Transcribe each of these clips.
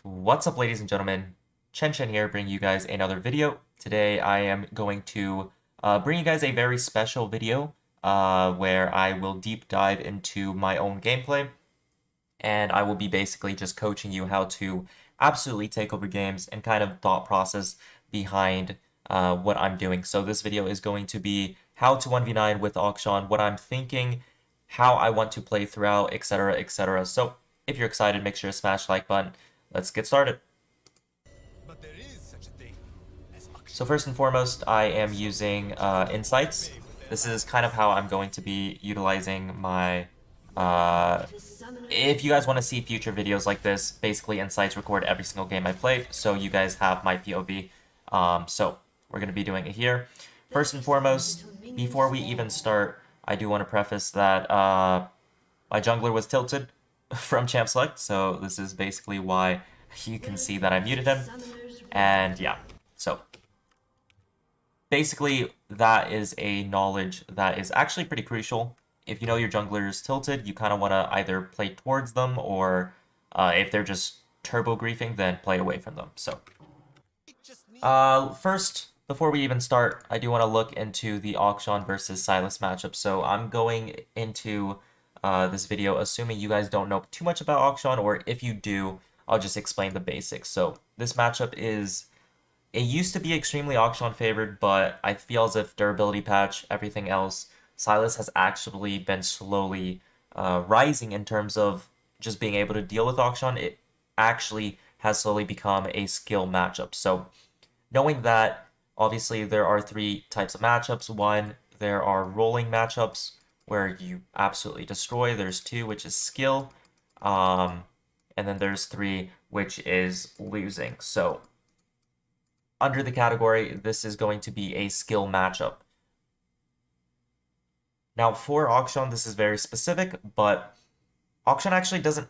What's up, ladies and gentlemen? Chen here, bringing you guys another video. Today I am going to bring you guys a very special video where I will deep dive into my own gameplay, and I will be basically just coaching you how to absolutely take over games and kind of thought process behind what I'm doing. So this video is going to be how to 1v9 with Akshan, what I'm thinking, how I want to play throughout, etc., etc. So if you're excited, make sure to smash the like button. Let's get started. So first and foremost, I am using insights. This is kind of how I'm going to be utilizing my... if you guys want to see future videos like this, basically insights record every single game I play, so you guys have my POV. So we're going to be doing it here. First and foremost, before we even start, I do want to preface that my jungler was tilted from champ select, so this is basically why you can see that I muted him. And yeah, so basically that is a knowledge that is actually pretty crucial. If you know your jungler is tilted, you kind of want to either play towards them, or if they're just turbo griefing, then play away from them. So first, before we even start, I do want to look into the Akshan versus Silas matchup. So I'm going into this video assuming you guys don't know too much about Akshan, or if you do, I'll just explain the basics. So this matchup it used to be extremely Akshan favored, but I feel as if durability patch, everything else, Silas has actually been slowly rising in terms of just being able to deal with Akshan. It actually has slowly become a skill matchup. So knowing that, obviously there are three types of matchups. One, there are rolling matchups where you absolutely destroy. There's two, which is skill. And then there's three, which is losing. So under the category, this is going to be a skill matchup. Now for Akshan, this is very specific, but Akshan actually doesn't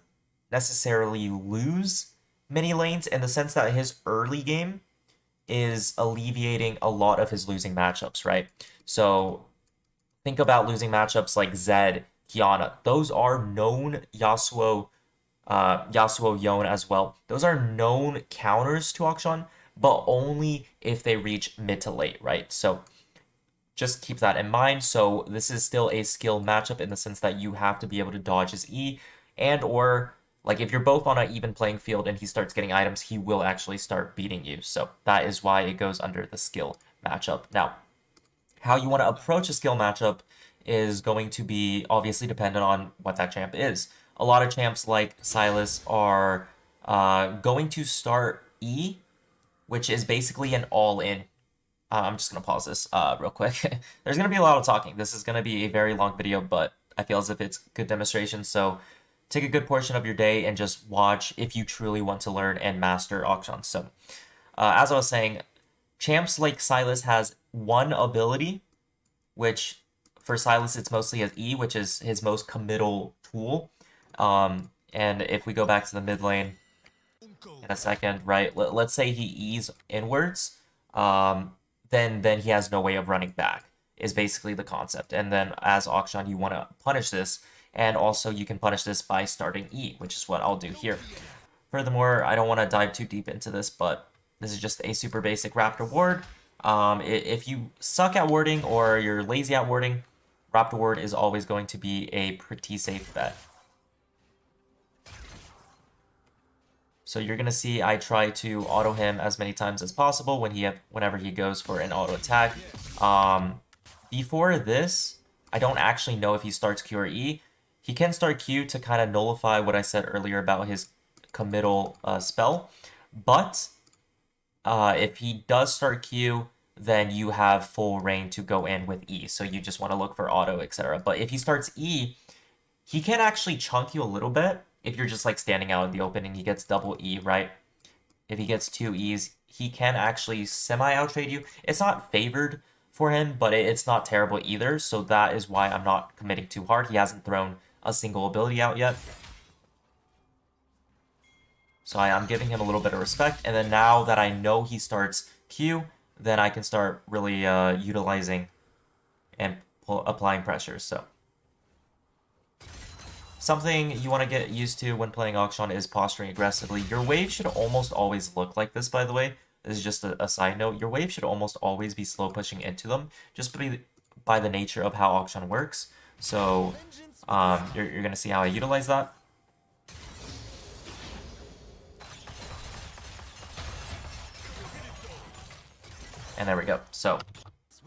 necessarily lose many lanes in the sense that his early game is alleviating a lot of his losing matchups, right? So think about losing matchups like Zed, Kiana. Those are known Yasuo Yone as well. Those are known counters to Akshan, but only if they reach mid to late, right? So just keep that in mind. So this is still a skill matchup in the sense that you have to be able to dodge his E, and or like if you're both on an even playing field and he starts getting items, he will actually start beating you. So that is why it goes under the skill matchup. Now, how you want to approach a skill matchup is going to be obviously dependent on what that champ is. A lot of champs like Silas are going to start E, which is basically an all-in. I'm just going to pause this real quick. There's going to be a lot of talking. This is going to be a very long video, but I feel as if it's good demonstration. So take a good portion of your day and just watch if you truly want to learn and master Akshan. So as I was saying, champs like Silas has one ability, which for Silas it's mostly his E, which is his most committal tool. And if we go back to the mid lane in a second, right, let's say he E's inwards, then he has no way of running back, is basically the concept. And then as Akshan, you want to punish this, and also you can punish this by starting E, which is what I'll do here. Furthermore, I don't want to dive too deep into this, but this is just a super basic Raptor ward. If you suck at warding or you're lazy at warding, Raptor ward is always going to be a pretty safe bet. So you're gonna see I try to auto him as many times as possible whenever he goes for an auto attack. Before this, I don't actually know if he starts Q or E. He can start Q to kind of nullify what I said earlier about his committal spell. But if he does start Q, then you have full reign to go in with E. So you just want to look for auto, etc. But if he starts E, he can actually chunk you a little bit if you're just like standing out in the open and he gets double E, right? If he gets two E's, he can actually semi-outtrade you. It's not favored for him, but it's not terrible either. So that is why I'm not committing too hard. He hasn't thrown a single ability out yet. So I'm giving him a little bit of respect. And then now that I know he starts Q, then I can start really utilizing and applying pressure. So Something you want to get used to when playing Akshan is posturing aggressively. Your wave should almost always look like this, by the way. This is just a side note. Your wave should almost always be slow pushing into them, just by the nature of how Akshan works. So you're going to see how I utilize that. And there we go. So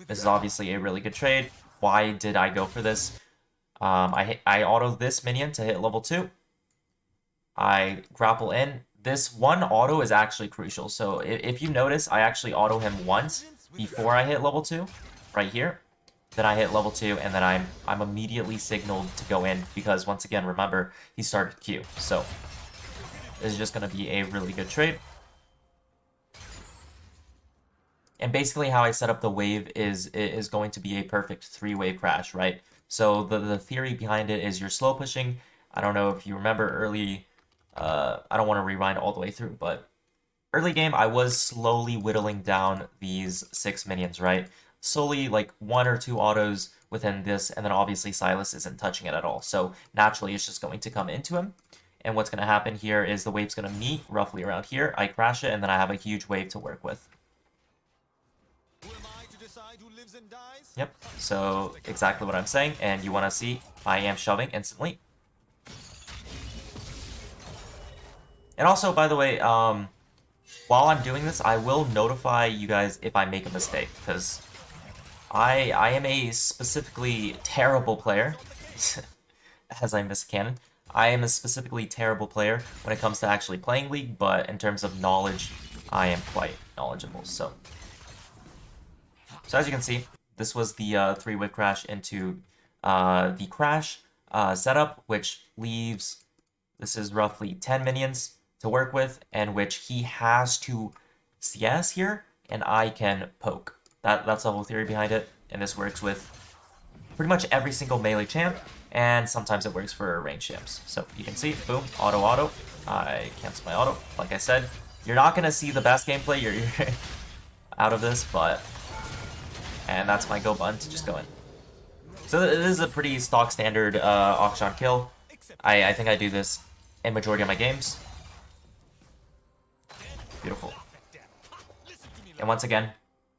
this is obviously a really good trade. Why did I go for this? I auto this minion to hit level 2. I grapple in. This one auto is actually crucial. So if you notice, I actually auto him once before I hit level 2, right here. Then I hit level 2, and then I'm immediately signaled to go in because once again, remember, he started Q. So this is just going to be a really good trade. And basically how I set up the wave is going to be a perfect 3-wave crash, right? So the theory behind it is you're slow pushing. I don't know if you remember early, I don't want to rewind all the way through, but early game I was slowly whittling down these 6 minions, right? Slowly like 1 or 2 autos within this, and then obviously Silas isn't touching it at all. So naturally it's just going to come into him. And what's going to happen here is the wave's going to meet roughly around here. I crash it, and then I have a huge wave to work with. Yep, so exactly what I'm saying, and you want to see, I am shoving instantly. And also, by the way, while I'm doing this, I will notify you guys if I make a mistake, because I am a specifically terrible player, as I miss cannon. I am a specifically terrible player when it comes to actually playing League, but in terms of knowledge, I am quite knowledgeable, so as you can see, this was the 3-wave crash into the crash setup, which leaves, this is roughly 10 minions to work with, and which he has to CS here, and I can poke. That's the whole theory behind it, and this works with pretty much every single melee champ, and sometimes it works for range champs. So you can see, boom, auto. I cancel my auto. Like I said, you're not going to see the best gameplay you're out of this, but... And that's my go button to just go in. So this is a pretty stock standard Akshan kill. I think I do this in majority of my games. Beautiful. And once again,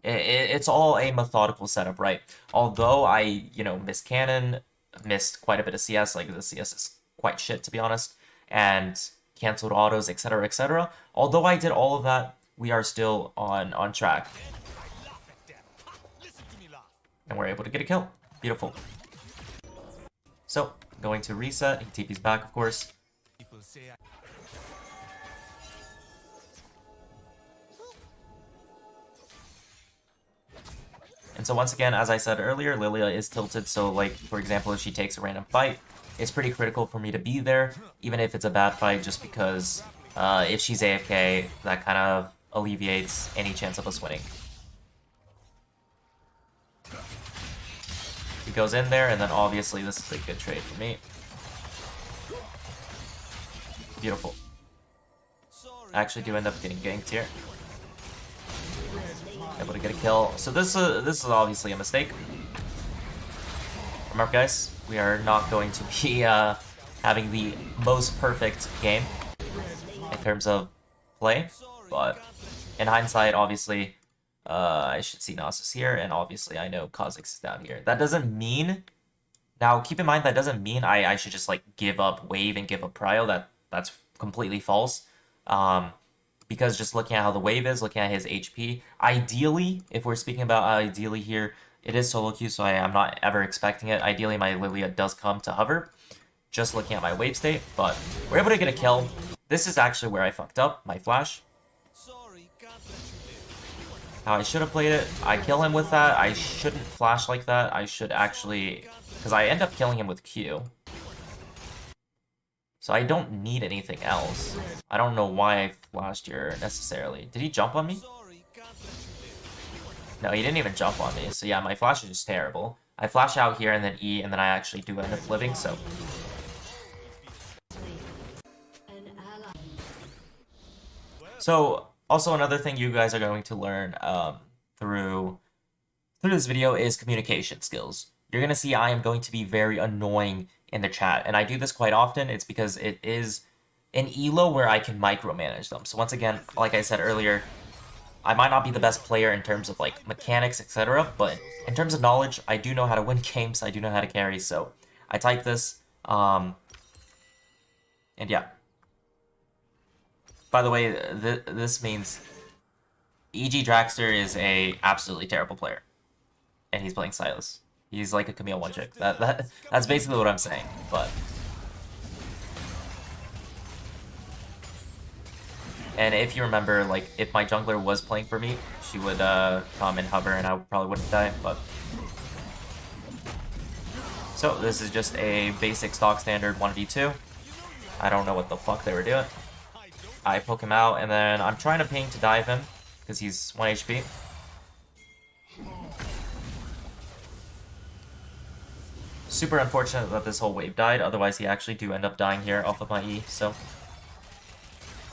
it's all a methodical setup, right? Although I, missed cannon, missed quite a bit of CS, like the CS is quite shit to be honest, and canceled autos, etc., etc. Although I did all of that, we are still on track. And we're able to get a kill. Beautiful. So, going to reset. He TP's back, of course. And so once again, as I said earlier, Lilia is tilted. So, like, for example, if she takes a random fight, it's pretty critical for me to be there, even if it's a bad fight, just because if she's AFK, that kind of alleviates any chance of us winning. He goes in there, and then obviously this is a good trade for me. Beautiful. I actually do end up getting ganked here. Able to get a kill. So this is obviously a mistake. Remember, guys, we are not going to be having the most perfect game in terms of play, but in hindsight, obviously. I should see Nasus here, and obviously I know Kha'Zix is down here. That doesn't mean... Now, keep in mind, that doesn't mean I should just, like, give up wave and give up prio. That's completely false. Because just looking at how the wave is, looking at his HP, ideally, if we're speaking about ideally here, it is solo queue, so I'm not ever expecting it. Ideally, my Lilia does come to hover, just looking at my wave state, but we're able to get a kill. This is actually where I fucked up, my flash. How I should have played it. I kill him with that. I shouldn't flash like that. I should actually... Because I end up killing him with Q. So I don't need anything else. I don't know why I flashed here necessarily. Did he jump on me? No, he didn't even jump on me. So yeah, my flash is just terrible. I flash out here and then E, and then I actually do end up living, so... So... Also, another thing you guys are going to learn through this video is communication skills. You're going to see I am going to be very annoying in the chat. And I do this quite often. It's because it is an elo where I can micromanage them. So once again, like I said earlier, I might not be the best player in terms of like mechanics, etc. But in terms of knowledge, I do know how to win games. I do know how to carry. So I type this. And yeah. By the way, this means EG Dragster is a absolutely terrible player, and he's playing Silas. He's like a Camille one chick. That's basically what I'm saying. But and if you remember, like if my jungler was playing for me, she would come and hover, and I probably wouldn't die. But so this is just a basic stock standard 1v2. I don't know what the fuck they were doing. I poke him out, and then I'm trying to ping to dive him, because he's 1 HP. Super unfortunate that this whole wave died, otherwise he actually do end up dying here off of my E, so...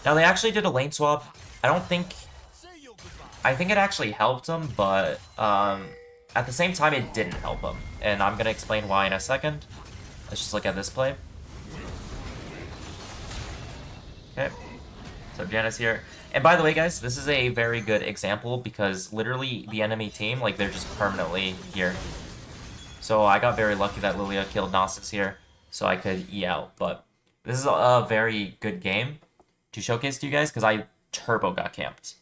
Now they actually did a lane swap. I think it actually helped him, but at the same time it didn't help him. And I'm gonna explain why in a second. Let's just look at this play. Okay. So Janna's here. And by the way, guys, this is a very good example because literally the enemy team, like, they're just permanently here. So I got very lucky that Lilia killed Gnosis here so I could E out. But this is a very good game to showcase to you guys because I turbo got camped.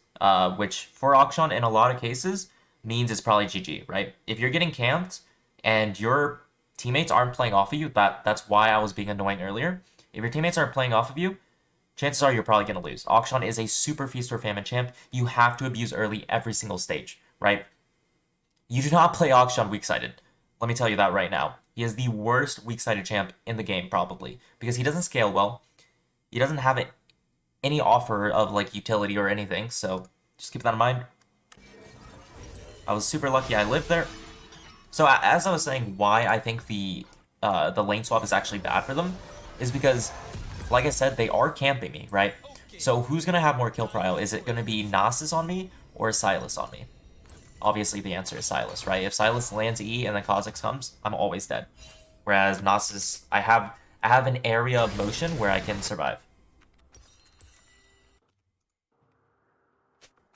Which for Akshan, in a lot of cases, means it's probably GG, right? If you're getting camped and your teammates aren't playing off of you, that's why I was being annoying earlier. If your teammates aren't playing off of you, chances are you're probably going to lose. Akshan is a super feast or famine champ. You have to abuse early every single stage, right? You do not play Akshan weak-sided. Let me tell you that right now. He is the worst weak-sided champ in the game, probably. Because he doesn't scale well. He doesn't have any offer of, like, utility or anything. So, just keep that in mind. I was super lucky I lived there. So, as I was saying, why I think the lane swap is actually bad for them is because... Like I said, they are camping me, right? So who's going to have more kill prio? Is it going to be Gnosis on me or Silas on me? Obviously, the answer is Silas, right? If Silas lands E and then Kha'Zix comes, I'm always dead. Whereas Gnosis, I have an area of motion where I can survive.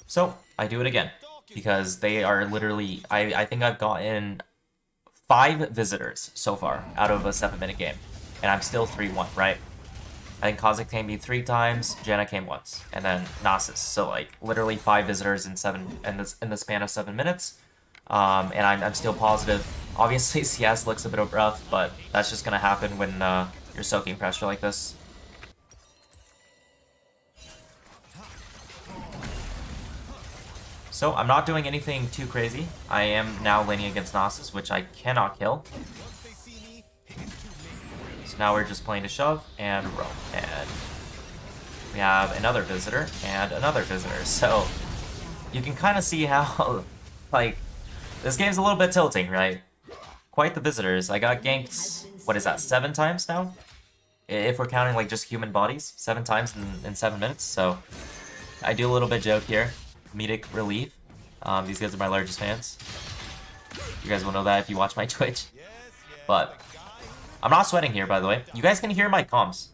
So, I do it again. Because they are literally... I think I've gotten 5 visitors so far out of a 7-minute game. And I'm still 3-1, right? I think Kha'Zix came me 3 times, Janna came once, and then Gnosis. So like literally 5 visitors in the span of 7 minutes. And I'm still positive. Obviously CS looks a bit rough, but that's just gonna happen when you're soaking pressure like this. So I'm not doing anything too crazy. I am now laning against Gnosis, which I cannot kill. So now we're just playing to shove and roam. And we have another visitor and another visitor. So you can kind of see how, like, this game's a little bit tilting, right? Quite the visitors. I got ganked, what is that, 7 times now? If we're counting, like, just human bodies. 7 times in 7 minutes. So I do a little bit joke here. Comedic relief. These guys are my largest fans. You guys will know that if you watch my Twitch. But I'm not sweating here, by the way. You guys can hear my comms,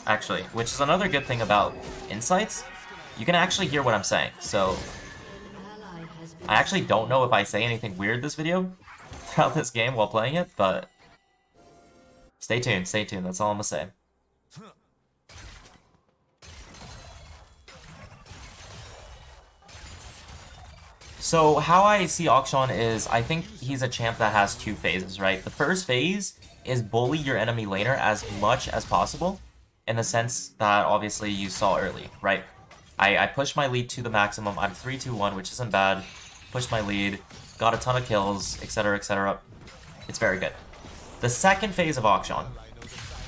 actually, which is another good thing about insights. You can actually hear what I'm saying, so I actually don't know if I say anything weird this video throughout this game while playing it, but stay tuned, that's all I'm gonna say. So how I see Akshan is, I think he's a champ that has 2 phases, right? The first phase is bully your enemy laner as much as possible, in the sense that obviously you saw early, right? I pushed my lead to the maximum. I'm 3-2-1, which isn't bad. Pushed my lead, got a ton of kills, etc, etc. It's very good. The second phase of Akshan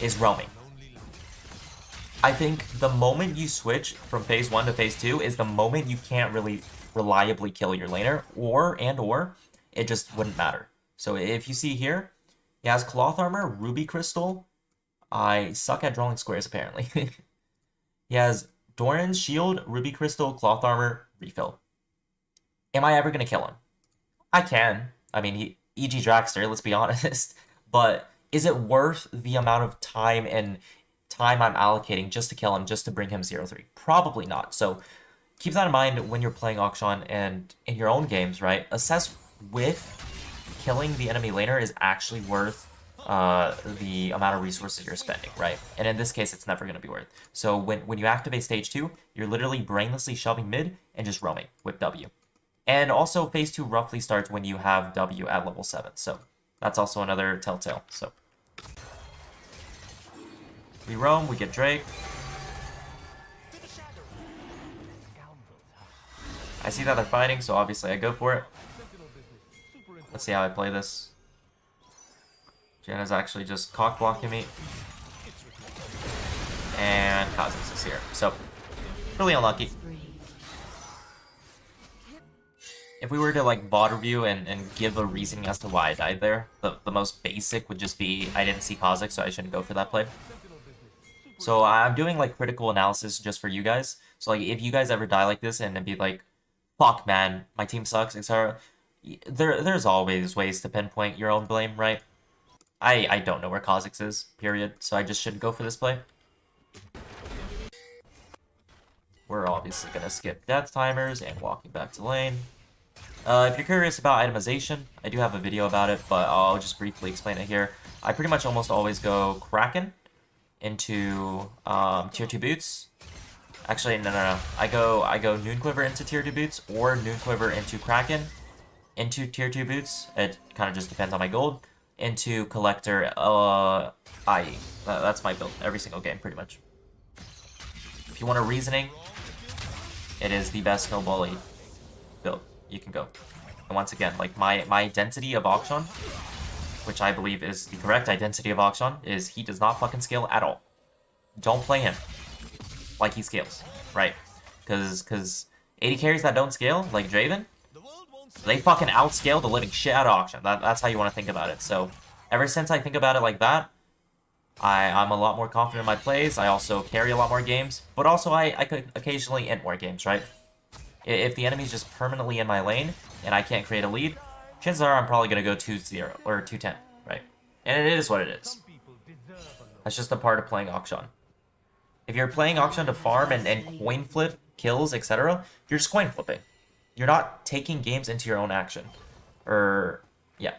is roaming. I think the moment you switch from phase 1 to phase 2 is the moment you can't really reliably kill your laner, or it just wouldn't matter. So if you see here, he has cloth armor, ruby crystal. I suck at drawing squares, apparently. He has Doran's shield, ruby crystal, cloth armor, refill. Am I ever going to kill him? I can. I mean, EG Dragster, let's be honest. But is it worth the amount of time I'm allocating just to kill him, just to bring him 0-3? Probably not. So keep that in mind when you're playing Akshan and in your own games, right? Assess with killing the enemy laner is actually worth the amount of resources you're spending, right? And in this case, it's never going to be worth. So when you activate stage 2, you're literally brainlessly shoving mid and just roaming with W. And also phase 2 roughly starts when you have W at level 7. So that's also another telltale. So we roam, we get Drake. I see that they're fighting, so obviously I go for it. Let's see how I play this. Chen is actually just cock blocking me. And Kha'Zix is here. So, really unlucky. If we were to like bot review and give a reasoning as to why I died there, the most basic would just be I didn't see Kha'Zix, so I shouldn't go for that play. So I'm doing like critical analysis just for you guys. So like if you guys ever die like this and be like, fuck man, my team sucks, etc. There's always ways to pinpoint your own blame, right? I don't know where Kha'Zix is, period. So I just shouldn't go for this play. We're obviously gonna skip death timers and walking back to lane. If you're curious about itemization, I do have a video about it, but I'll just briefly explain it here. I pretty much almost always go Kraken into tier 2 boots. Actually, no. I go Noon Quiver into tier 2 boots or Noon Quiver into Kraken into tier 2 boots. It kind of just depends on my gold. Into Collector IE. That's my build every single game, pretty much. If you want a reasoning, it is the best snowbally build you can go. And once again, like my identity of Akshan, which I believe is the correct identity of Akshan, is he does not fucking scale at all. Don't play him like he scales, right? Because 80 carries that don't scale, like Draven, they fucking outscale the living shit out of Akshan. That's how you want to think about it. So ever since I think about it like that, I'm a lot more confident in my plays. I also carry a lot more games, but also I could occasionally int more games, right? If the enemy's just permanently in my lane and I can't create a lead, chances are I'm probably going to go 2-0 or 2-10, right? And it is what it is. That's just a part of playing Akshan. If you're playing Akshan to farm and coin flip kills, etc., you're just coin flipping. You're not taking games into your own action. Yeah.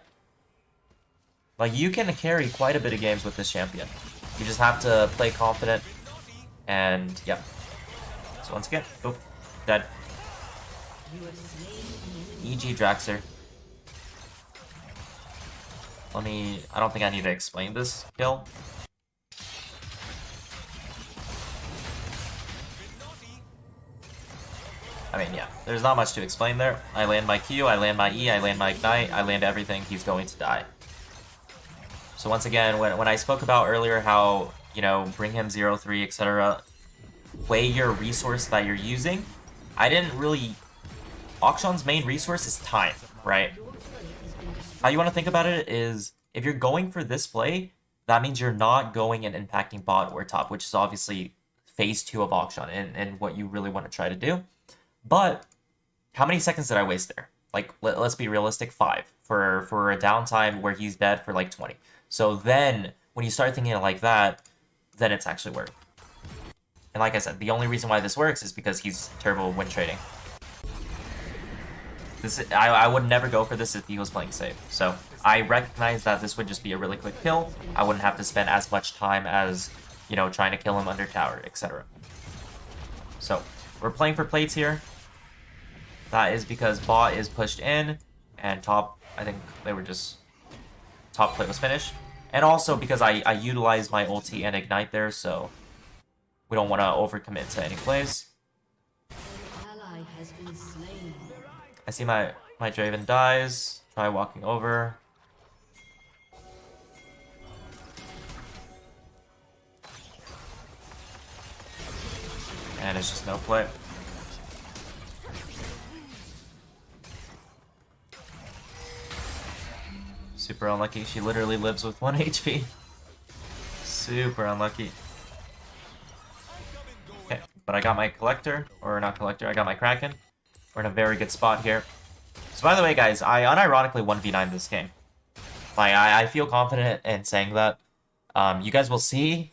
Like, you can carry quite a bit of games with this champion. You just have to play confident, and yeah. So once again, boop, dead. EG Draxer. I don't think I need to explain this kill. I mean, yeah, there's not much to explain there. I land my Q, I land my E, I land my Ignite, I land everything, he's going to die. So once again, when I spoke about earlier how, you know, bring him 0-3, etc., weigh your resource that you're using, I didn't really... Akshan's main resource is time, right? How you want to think about it is, if you're going for this play, that means you're not going and impacting bot or top, which is obviously phase 2 of Akshan and what you really want to try to do. But how many seconds did I waste there? Like, let's be realistic, 5 for a downtime where he's dead for like 20. So then, when you start thinking like that, then it's actually worth. And like I said, the only reason why this works is because he's turbo win trading. I would never go for this if he was playing safe. So I recognize that this would just be a really quick kill. I wouldn't have to spend as much time as, you know, trying to kill him under tower, etc. So we're playing for plates here. That is because bot is pushed in, and top, I think they were just... top plate was finished. And also because I utilized my ulti and ignite there, so we don't want to overcommit to any plays. I see my Draven dies. Try walking over. And it's just no play. Super unlucky. She literally lives with 1 HP. Super unlucky. Okay, but I got my collector, or not collector, I got my Kraken. We're in a very good spot here. So by the way, guys, I unironically 1v9 this game. Like, I feel confident in saying that. You guys will see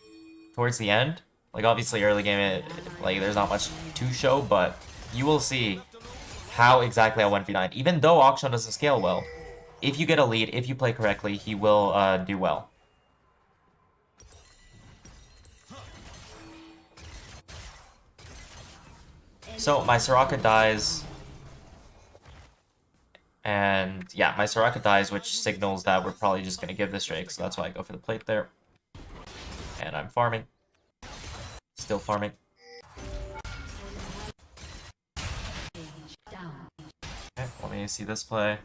towards the end. Like, obviously, early game, like, there's not much to show, but you will see how exactly I 1v9. Even though Akshan doesn't scale well, if you get a lead, if you play correctly, he will do well. So, my Soraka dies. And yeah, my Soraka dies, which signals that we're probably just going to give this Drake. So that's why I go for the plate there. And I'm farming. Still farming. Okay, let me see this play.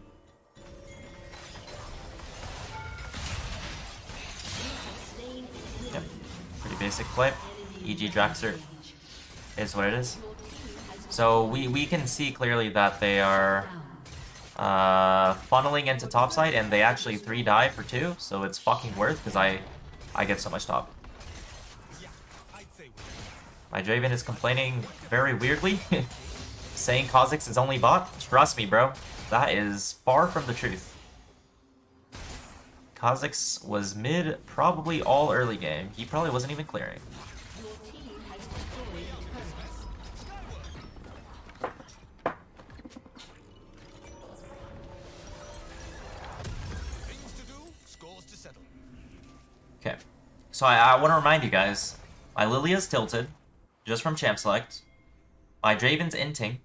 Yep, pretty basic play. EG Draxer is what it is. So we can see clearly that they are funneling into topside, and they actually 3 die for 2, so it's fucking worth because I get so much top. My Draven is complaining very weirdly, saying Kha'Zix is only bot. Trust me, bro, that is far from the truth. Kha'Zix was mid probably all early game. He probably wasn't even clearing. Okay, so I want to remind you guys, my Lilia's tilted, just from champ select. My Draven's inting,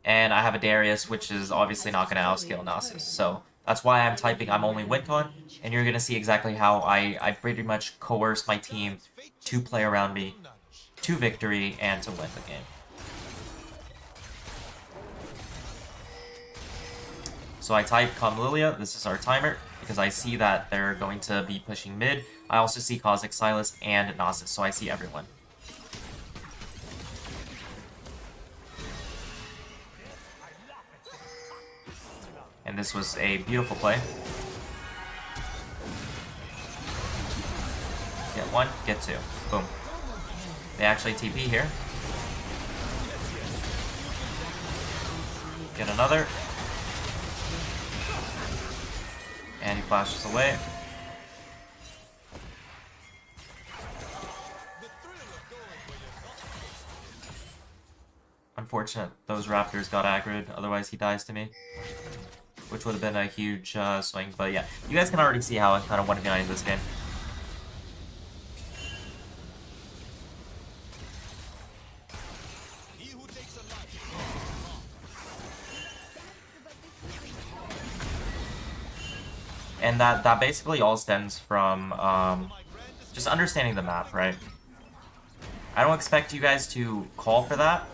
and I have a Darius, which is obviously not going to outscale Nasus. So that's why I'm typing I'm only WinCon, and you're going to see exactly how I pretty much coerce my team to play around me, to victory, and to win the game. So I type come Lilia, this is our timer, because I see that they're going to be pushing mid. I also see Kha'Zix, Silas, and Nasus, so I see everyone. And this was a beautiful play. Get 1, get 2. Boom. They actually TP here. Get another. And he flashes away. Unfortunate those Raptors got aggroed, otherwise he dies to me. Which would have been a huge swing, but yeah. You guys can already see how I kind of 1v9 this game. And that basically all stems from just understanding the map, right? I don't expect you guys to call for that,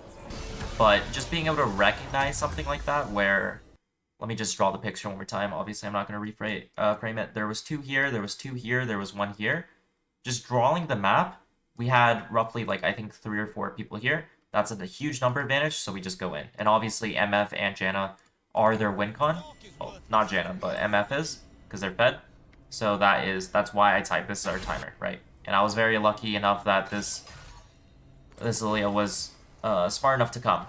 but just being able to recognize something like that where... Let me just draw the picture one more time. Obviously, I'm not going to frame it. There was 2 here, there was 2 here, there was 1 here. Just drawing the map, we had roughly, like, I think 3 or 4 people here. That's a huge number advantage, so we just go in. And obviously, MF and Janna are their win con. Well, not Janna, but MF is, because they're fed. So that's why I typed this is our timer, right? And I was very lucky enough that this Lilia was smart enough to come.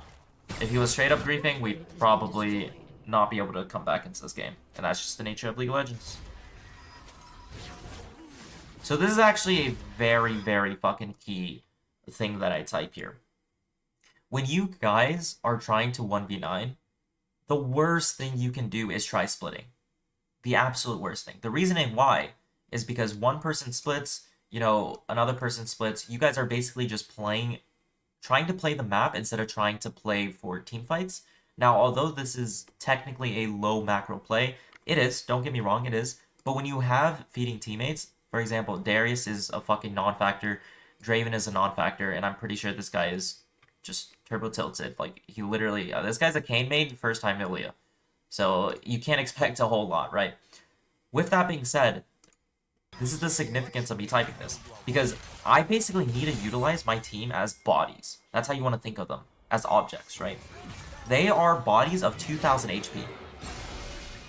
If he was straight up griefing, we'd probably not be able to come back into this game. And that's just the nature of League of Legends. So this is actually a very, very fucking key thing that I type here. When you guys are trying to 1v9, the worst thing you can do is try splitting. The absolute worst thing. The reasoning why is because one person splits, you know, another person splits. You guys are basically just trying to play the map instead of trying to play for team fights. Now, although this is technically a low macro play, it is, don't get me wrong, it is. But when you have feeding teammates, for example, Darius is a fucking non-factor, Draven is a non-factor, and I'm pretty sure this guy is just turbo tilted. Like, he literally, this guy's a Kayn main, first time Ilia. So you can't expect a whole lot, right? With that being said, this is the significance of me typing this. Because I basically need to utilize my team as bodies. That's how you want to think of them, as objects, right? They are bodies of 2,000 HP.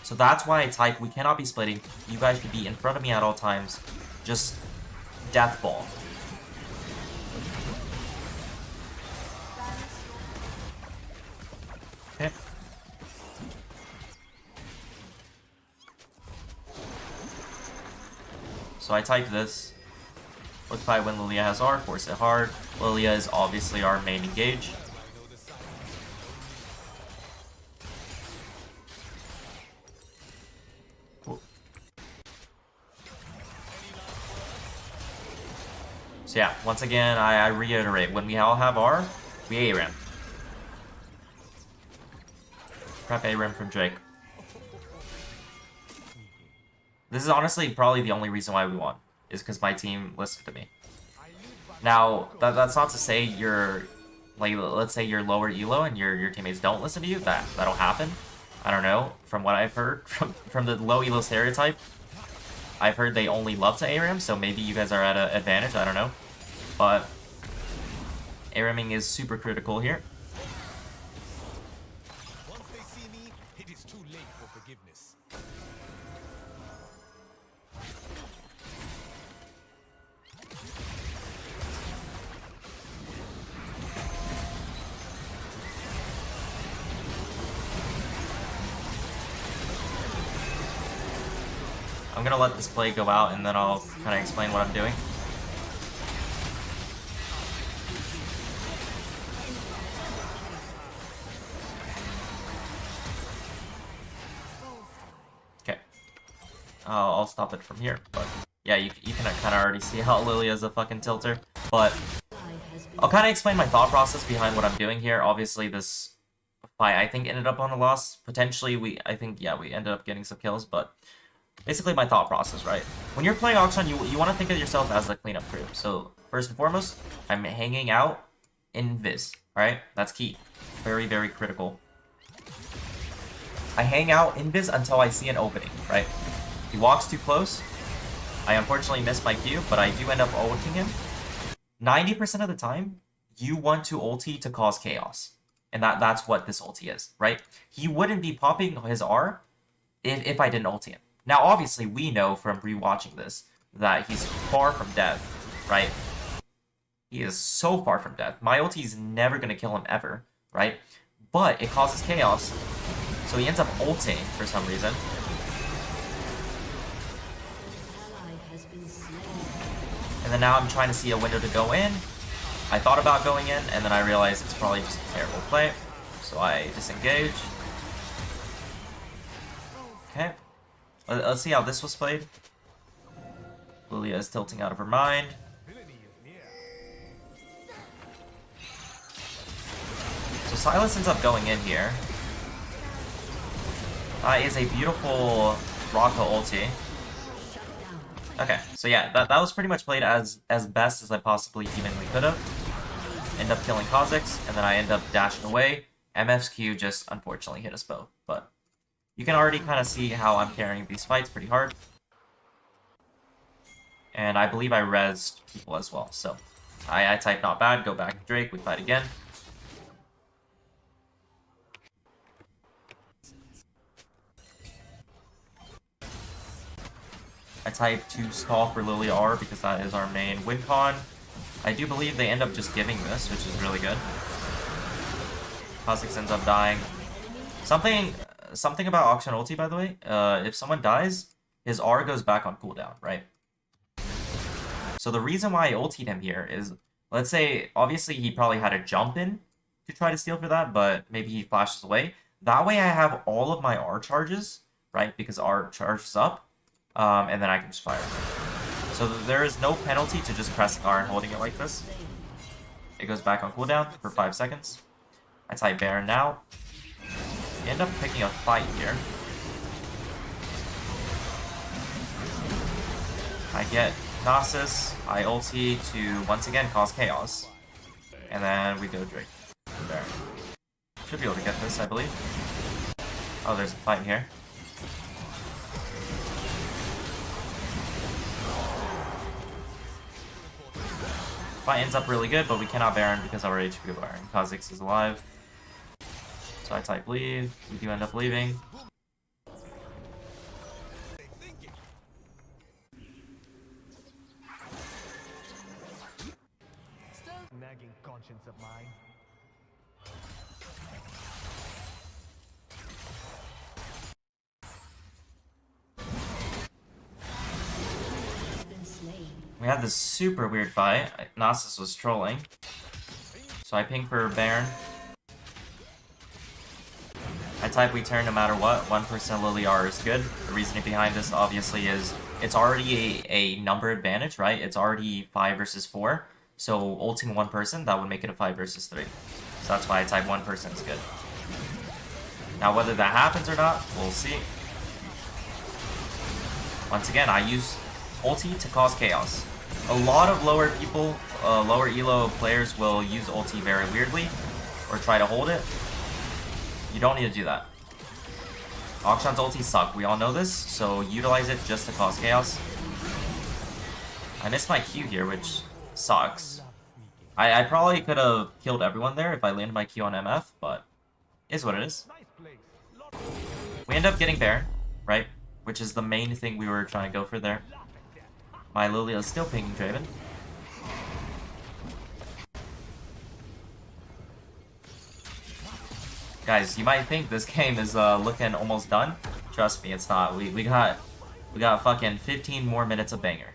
So that's why I type, we cannot be splitting. You guys should be in front of me at all times. Just death ball. Okay. So I type this. Look fight when Lilia has R, force it hard. Lilia is obviously our main engage. Cool. So yeah, once again, I reiterate, when we all have R, we ARAM. Prep ARAM from Drake. This is honestly probably the only reason why we won, is because my team listened to me. Now, that's not to say you're, like, let's say you're lower elo and your teammates don't listen to you. That'll happen. I don't know. From what I've heard, from the low elo stereotype, I've heard they only love to ARAM, so maybe you guys are at an advantage, I don't know. But ARAMing is super critical here. Once they see me, it is too late for forgiveness. I'm gonna let this play go out and then I'll kind of explain what I'm doing. Okay. I'll stop it from here, but yeah, you can kind of already see how Lilia's a fucking tilter. But I'll kind of explain my thought process behind what I'm doing here. Obviously, this fight, I think, ended up on a loss. Potentially, we ended up getting some kills, but basically my thought process, right? When you're playing Akshan, you want to think of yourself as the cleanup crew. So first and foremost, I'm hanging out in Viz, right? That's key. Very, very critical. I hang out in Viz until I see an opening, right? He walks too close. I unfortunately missed my Q, but I do end up ulting him. 90% of the time, you want to ulti to cause chaos. And that's what this ulti is, right? He wouldn't be popping his R if I didn't ulti him. Now, obviously, we know from rewatching this that he's far from death, right? He is so far from death. My ulti is never going to kill him ever, right? But it causes chaos, so he ends up ulting for some reason. And then now I'm trying to see a window to go in. I thought about going in, and then I realized it's probably just a terrible play. So I disengage. Okay. Let's see how this was played. Lilia is tilting out of her mind. So Silas ends up going in here. Is a beautiful Raka ulti. Okay, so yeah, that was pretty much played as best as I possibly humanly could have. End up killing Kha'Zix, and then I end up dashing away. MF's Q just unfortunately hit us both, but you can already kind of see how I'm carrying these fights pretty hard. And I believe I rezzed people as well, so I type not bad, go back to Drake, we fight again. I type to stall for Lilia R because that is our main win con. I do believe they end up just giving this, which is really good. Kha'Zix ends up dying. Something about Akshan ulti, by the way, if someone dies, his R goes back on cooldown, right? So the reason why I ultied him here is, let's say, obviously he probably had a jump in to try to steal for that, but maybe he flashes away. That way I have all of my R charges, right? Because R charges up. And then I can just fire. So there is no penalty to just pressing R and holding it like this. It goes back on cooldown for 5 seconds. I type Baron now. You end up picking a fight here. I get Gnosis. I ulti to once again cause chaos. And then we go Drake. Baron. Should be able to get this, I believe. Oh, there's a fight here. Fight ends up really good, but we cannot Baron because our HP of Baron. Kha'Zix is alive. So I type leave. We do end up leaving. Nagging conscience of mine. We had this super weird fight. Nasus was trolling. So I ping for Baron. I type we turn no matter what. 1% Lily R is good. The reasoning behind this obviously is it's already a number advantage, right? It's already 5 versus 4. So ulting one person, that would make it a 5 versus 3. So that's why I type 1% is good. Now whether that happens or not, we'll see. Once again, I use ulti to cause chaos. A lot of lower people, lower elo players will use ulti very weirdly or try to hold it. You don't need to do that. Akshan's ulti suck. We all know this, so utilize it just to cause chaos. I missed my Q here, which sucks. I probably could have killed everyone there if I landed my Q on MF, but is what it is. We end up getting Baron, right? Which is the main thing we were trying to go for there. My Lilia is still pinging Draven. Guys, you might think this game is looking almost done. Trust me, it's not. We got fucking 15 more minutes of banger.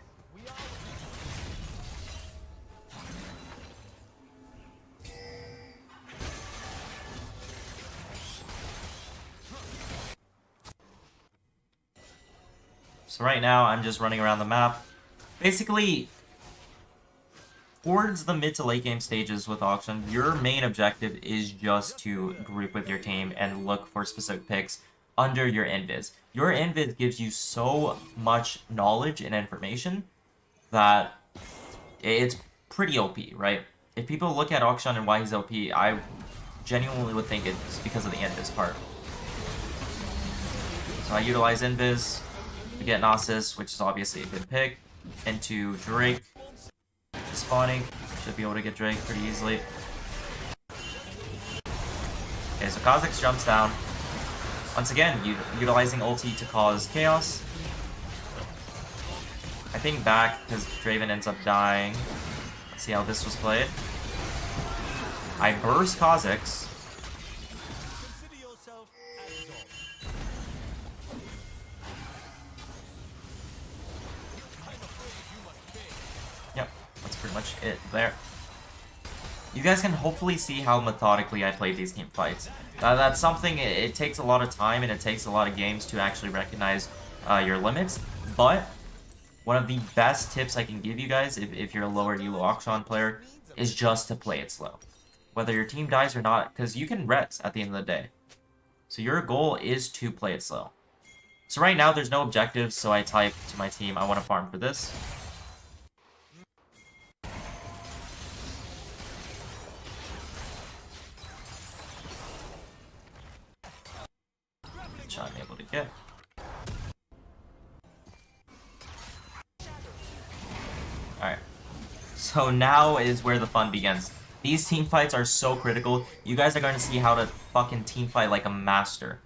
So right now, I'm just running around the map. Basically, towards the mid to late game stages with Akshan, your main objective is just to group with your team and look for specific picks under your invis. Your invis gives you so much knowledge and information that it's pretty OP, right? If people look at Akshan and why he's OP, I genuinely would think it's because of the invis part. So I utilize invis to get Nasus, which is obviously a good pick, into Drake. Spawning, should be able to get Drake pretty easily. Okay, so Kha'Zix jumps down. Once again, utilizing ulti to cause chaos. I think back because Draven ends up dying. Let's see how this was played. I burst Kha'Zix. Pretty much it there. You guys can hopefully see how methodically I play these team fights. That's something, it takes a lot of time and it takes a lot of games to actually recognize your limits, but one of the best tips I can give you guys if you're a lower elo Akshan player is just to play it slow. Whether your team dies or not, because you can res at the end of the day. So your goal is to play it slow. So right now there's no objectives, so I type to my team, I want to farm for this. Which I'm able to get. Alright. So now is where the fun begins. These team fights are so critical. You guys are going to see how to fucking team fight like a master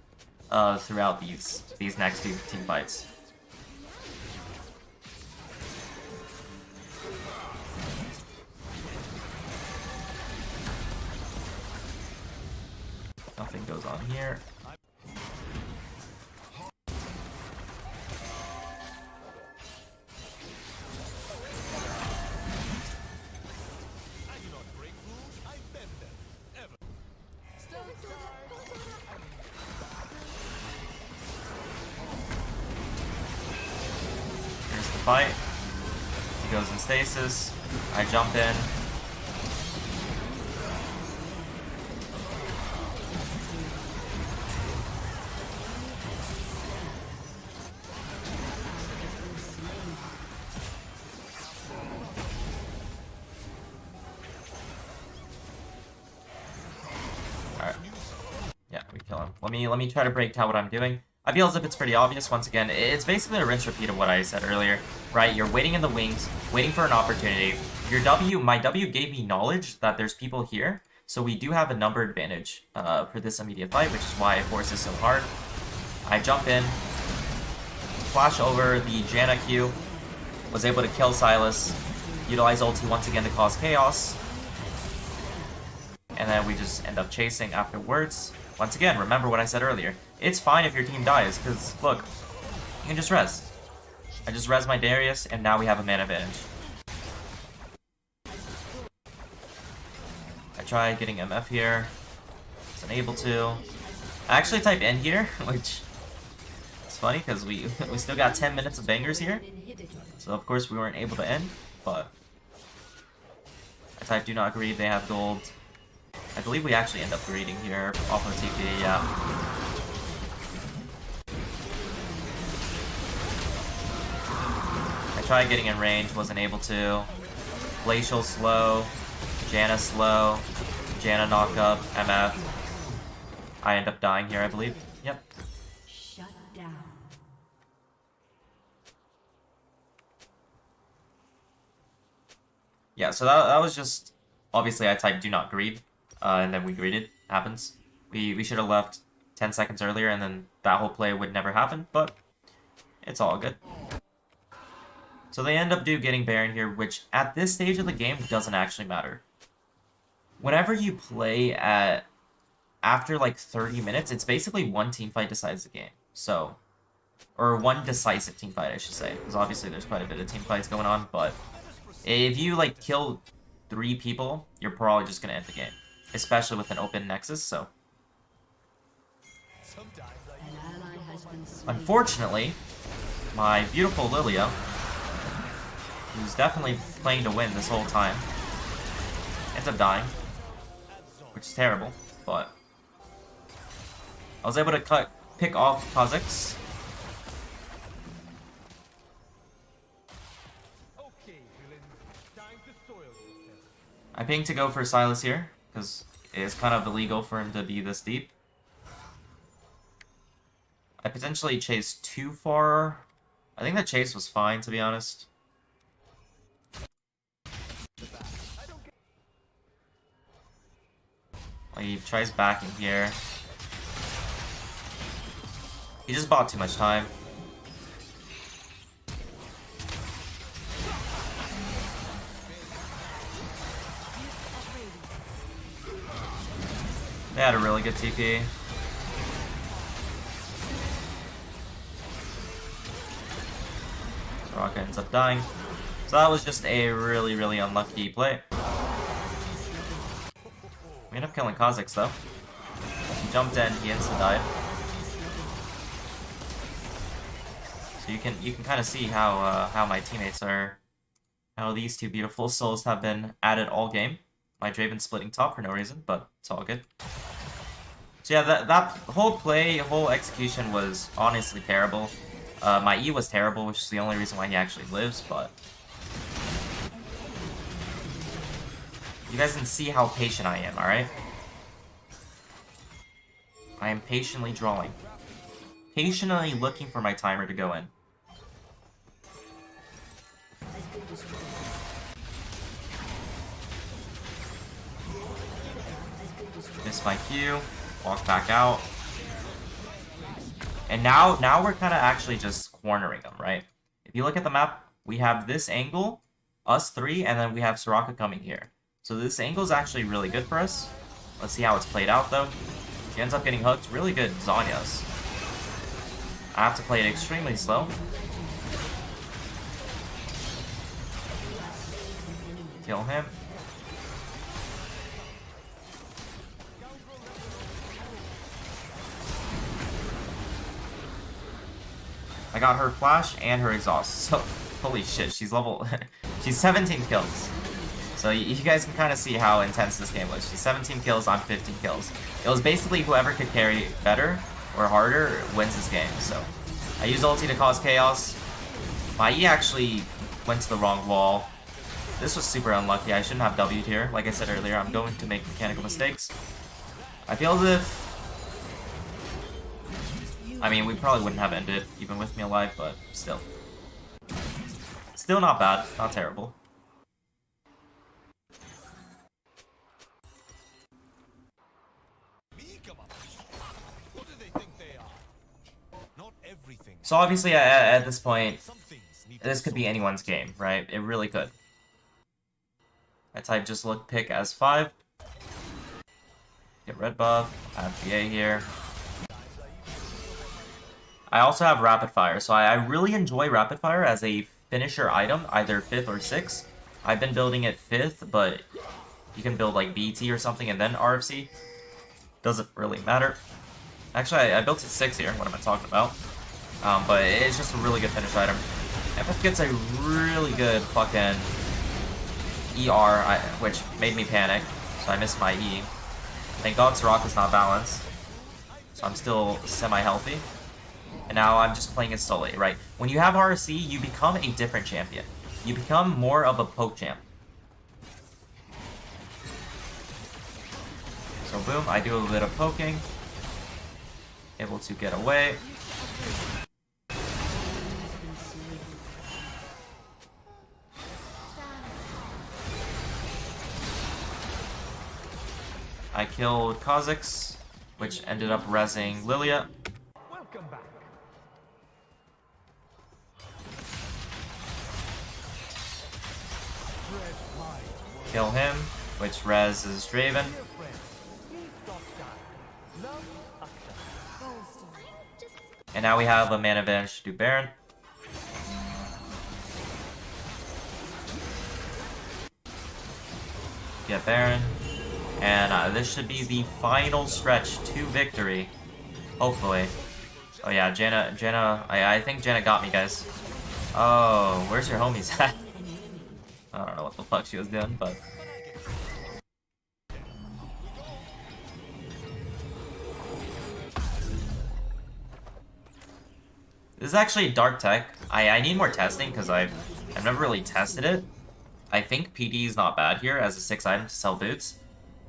throughout these next two team fights. Nothing goes on here. Here's the fight. He goes in stasis. I jump in. Let me try to break down what I'm doing. I feel as if it's pretty obvious. Once again, it's basically a rinse repeat of what I said earlier, right? You're waiting in the wings, waiting for an opportunity. My W gave me knowledge that there's people here, so we do have a number advantage for this immediate fight, which is why I force this so hard. I jump in, flash over the Janna Q, was able to kill Silas, utilize ulti once again to cause chaos, and then we just end up chasing afterwards. Once again, remember what I said earlier. It's fine if your team dies, because, look, you can just res. I just res my Darius, and now we have a man advantage. tried getting MF here. Wasn't able to. I actually type N here, which is funny because we still got 10 minutes of bangers here. So of course we weren't able to end, but I type do not greed, they have gold. I believe we actually end up greeding here off of TP, yeah. I tried getting in range, wasn't able to. Glacial slow, Janna slow, Janna knock up, MF. I end up dying here, I believe. Yep. Shut down. Yeah, so that was just... Obviously, I typed do not greed, and then we greeted. Happens. We should have left 10 seconds earlier, and then that whole play would never happen, but it's all good. So they end up getting Baron here, which at this stage of the game doesn't actually matter. Whenever you play at... After like 30 minutes, it's basically one team fight decides the game. So... Or one decisive team fight, I should say. Because obviously there's quite a bit of team fights going on, but... If you, like, kill 3 people, you're probably just gonna end the game. Especially with an open Nexus, so... Unfortunately, my beautiful Lilia, who's definitely playing to win this whole time, ends up dying. Which is terrible, but... I was able to pick off Kha'Zix. I pinged to go for Silas here, because it's kind of illegal for him to be this deep. I potentially chased too far. I think the chase was fine, to be honest. He tries backing here. He just bought too much time. They had a really good TP. Soraka ends up dying. So that was just a really, really unlucky play. We end up killing Kha'Zix though. He jumped in, he insta-died. So you can kind of see how my teammates are, how these two beautiful souls have been at it all game. My Draven splitting top for no reason, but it's all good. So yeah, that whole play, whole execution was honestly terrible. My E was terrible, which is the only reason why he actually lives, but... You guys can see how patient I am, alright? I am patiently drawing. Patiently looking for my timer to go in. Miss my Q, walk back out. And now we're kind of actually just cornering them, right? If you look at the map, we have this angle, us 3, and then we have Soraka coming here. So this angle is actually really good for us. Let's see how it's played out, though. She ends up getting hooked. Really good Zhonya's. I have to play it extremely slow. Kill him. I got her flash and her exhaust. So, holy shit, she's level... she's 17 kills. So you guys can kind of see how intense this game was. She's 17 kills, I'm 15 kills. It was basically whoever could carry better or harder wins this game. So I used ulti to cause chaos. My E actually went to the wrong wall. This was super unlucky. I shouldn't have W'd here. Like I said earlier, I'm going to make mechanical mistakes. I feel as if... I mean, we probably wouldn't have ended even with me alive, but still. Still not bad. Not terrible. So obviously at this point, this could be anyone's game, right? It really could. I type just look pick as 5. Get red buff. I have GA here. I also have rapid fire, so I really enjoy rapid fire as a finisher item, either 5th or 6th. I've been building it 5th, but You can build like BT or something and then RFC. Doesn't really matter. Actually, I built it 6 here. What am I talking about? But it's just a really good finish item. FF gets a really good fucking ER, which made me panic. So I missed my E. Thank God Soraka's not balanced. So I'm still semi-healthy. And now I'm just playing it solely, right? When you have RC, you become a different champion. You become more of a poke champ. So boom, I do a bit of poking. Able to get away. I killed Kha'Zix, which ended up rezzing Lilia. Welcome back. Kill him, which rezzes Draven. And now we have a mana advantage to do Baron. Get Baron. And this should be the final stretch to victory. Hopefully. Oh yeah, Janna, I think Janna got me, guys. Oh, where's your homies at? I don't know what the fuck she was doing, but... This is actually dark tech. I need more testing because I've never really tested it. I think PD is not bad here as a 6 item to sell boots.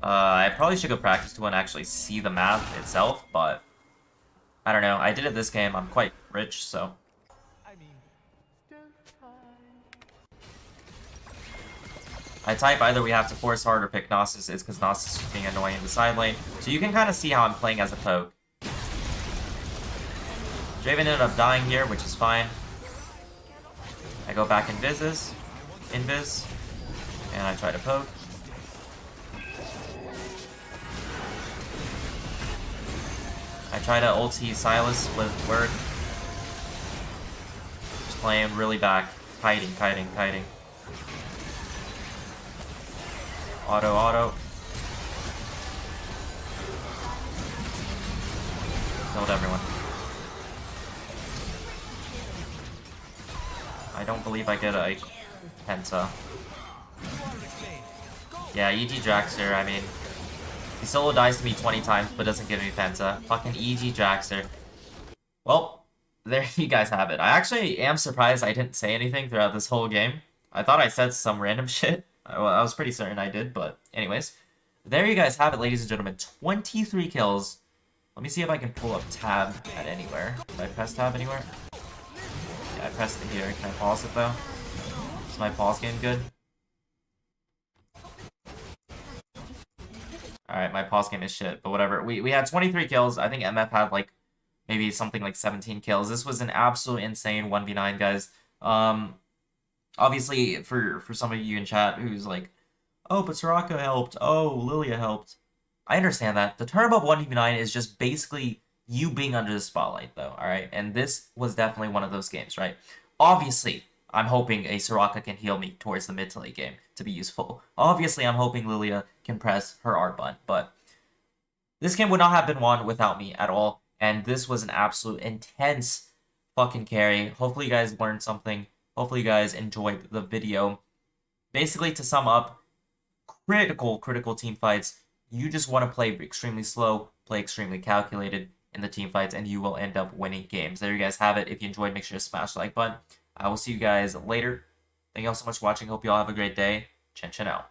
I probably should go practice to and actually see the math itself, but I don't know. I did it this game. I'm quite rich, so. I type either we have to force hard or pick Gnosis. It's because Gnosis is being annoying in the side lane. So you can kind of see how I'm playing as a poke. Draven ended up dying here, which is fine. I go back invis, and I try to poke. I try to ulti Silas with word. Just playing really back. Kiting. Auto. Killed everyone. I don't believe I get a Penta. Yeah, EG Draxter, I mean... He solo dies to me 20 times, but doesn't give me Penta. Fucking EG Draxter. Well, there you guys have it. I actually am surprised I didn't say anything throughout this whole game. I thought I said some random shit. I was pretty certain I did, but anyways. There you guys have it, ladies and gentlemen. 23 kills. Let me see if I can pull up tab at anywhere. Did I press tab anywhere? Yeah, I pressed it here. Can I pause it though? Is my pause game good? Alright, my pause game is shit, but whatever. We had 23 kills. I think MF had like maybe something like 17 kills. This was an absolute insane 1v9, guys. Obviously, for some of you in chat who's like, oh, but Soraka helped. Oh, Lilia helped. I understand that. The term of 1v9 is just basically you being under the spotlight, though, alright? And this was definitely one of those games, right? Obviously, I'm hoping a Soraka can heal me towards the mid to late game to be useful. Obviously, I'm hoping Lilia can press her R button, but this game would not have been won without me at all, and this was an absolute intense fucking carry. Hopefully you guys learned something. Hopefully you guys enjoyed the video. Basically, to sum up, critical team fights. You just want to play extremely slow, play extremely calculated in the team fights, and you will end up winning games. There you guys have it. If you enjoyed, make sure to smash the like button. I will see you guys later. Thank you all so much for watching. Hope you all have a great day. Chen out.